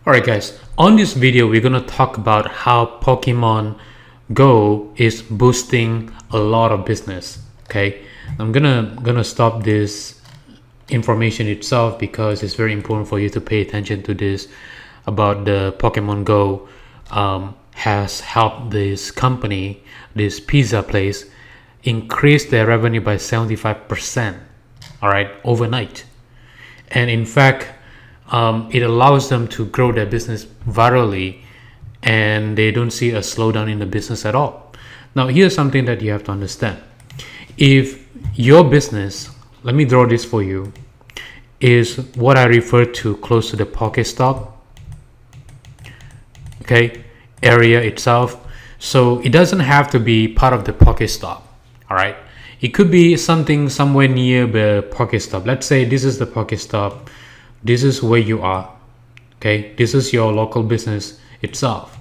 Alright guys, on this video we're gonna talk about how Pokemon Go is boosting a lot of business. Okay, I'm gonna stop this information itself because it's very important for you to pay attention to this about the Pokemon Go has helped this company, this pizza place, increase their revenue by 75%. Alright, overnight. And in fact, it allows them to grow their business virally and they don't see a slowdown in the business at all. Now, here's something that you have to understand. If your business, let me draw this for you, is what I refer to close to the Pokestop, okay, area itself. So it doesn't have to be part of the Pokestop, all right? It could be something somewhere near the Pokestop. Let's say this is the Pokestop. This is where you are, okay? This is your local business itself.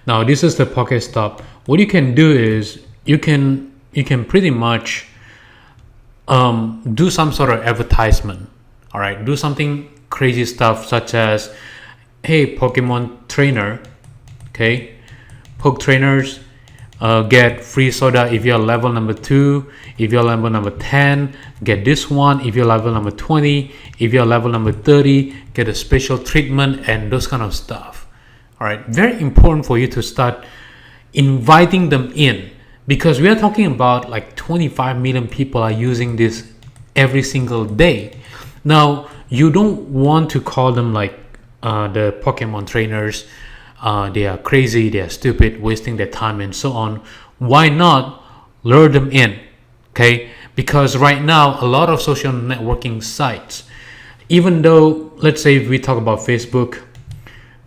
Now this is the Pokestop. What you can do is you can pretty much do some sort of advertisement, all right? Do something crazy stuff such as, hey, Pokemon trainer, okay? Poke trainers get free soda if you're level number 2. If you're level number 10, get this one. If you're level number 20, if you're level number 30, get a special treatment and those kind of stuff. All right, very important for you to start inviting them in because we are talking about like 25 million people are using this every single day. Now, you don't want to call them like the Pokemon trainers. They are crazy, they are stupid, wasting their time and so on. Why not lure them in? Okay, because right now a lot of social networking sites, even though let's say if we talk about Facebook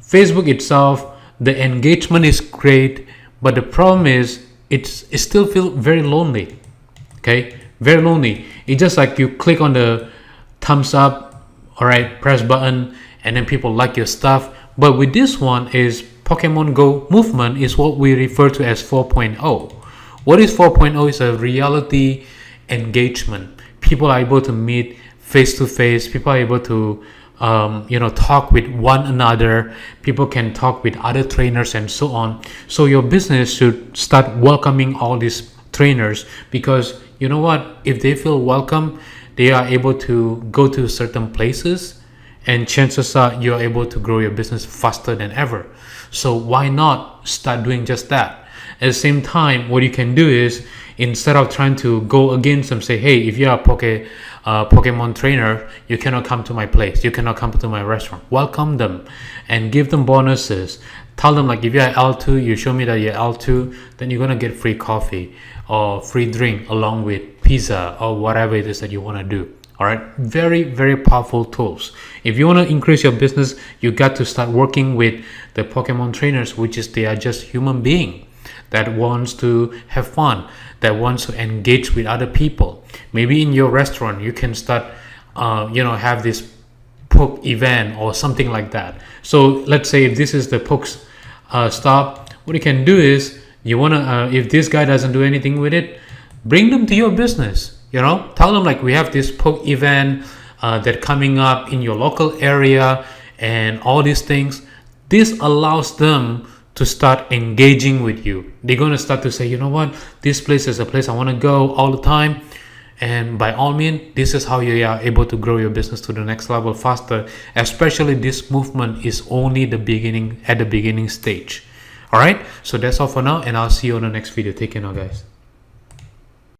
itself, the engagement is great, but the problem is it still feels very lonely. Okay, very lonely. It's just like you click on the thumbs up, all right, press button, and then people like your stuff. But with this one is Pokemon Go movement is what we refer to as 4.0. What is 4.0? Is a reality engagement. People are able to meet face to face. People are able to talk with one another. People can talk with other trainers and so on. So your business should start welcoming all these trainers because you know what? If they feel welcome, they are able to go to certain places and chances are you're able to grow your business faster than ever. So why not start doing just that? At the same time, what you can do is instead of trying to go against them, say, hey, if you're a Pokemon trainer, you cannot come to my place, you cannot come to my restaurant. Welcome them and give them bonuses. Tell them like if you're L2, you show me that you're L2, then you're gonna get free coffee or free drink along with pizza or whatever it is that you want to do. All right, very, very powerful tools. If you want to increase your business, you got to start working with the Pokemon trainers, which is they are just human being that wants to have fun, that wants to engage with other people. Maybe in your restaurant, you can start, have this poke event or something like that. So let's say if this is the poke stop, what you can do is you want to, if this guy doesn't do anything with it, bring them to your business. Tell them like we have this poke event that coming up in your local area and all these things. This allows them to start engaging with you. They're going to start to say, you know what, this place is a place I want to go all the time. And by all means, this is how you are able to grow your business to the next level faster. Especially this movement is only the beginning, at the beginning stage. All right, so that's all for now and I'll see you on the next video. Take care now, guys.